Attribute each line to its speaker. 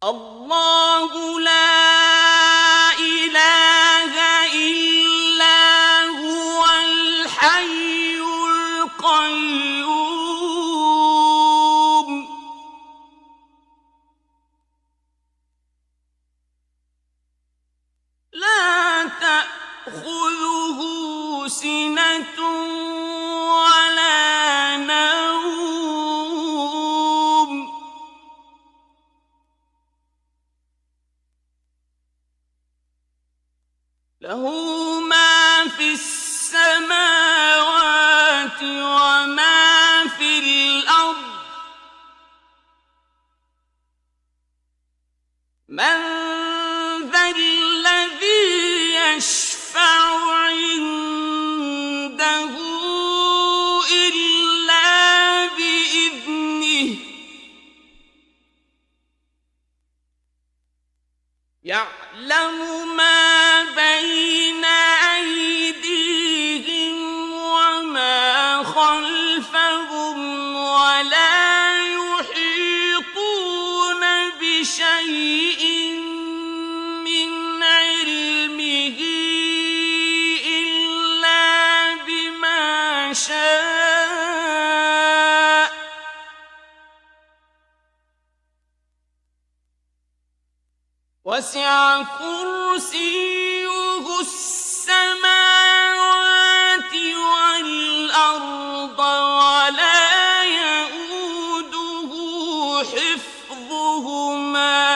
Speaker 1: الله لا إله إلا هو الحي القيوم لا تأخذه سنة ولا نوم له ما في السماوات وما في الأرض من ذا الذي يشفع عنده إلا بإذنه يعلم ما بين أيديهم وما خلفهم ولا يحيطون بشيء من علمه إلا بما شاء وسع كرسيه السماوات والأرض ولا يئوده حفظهما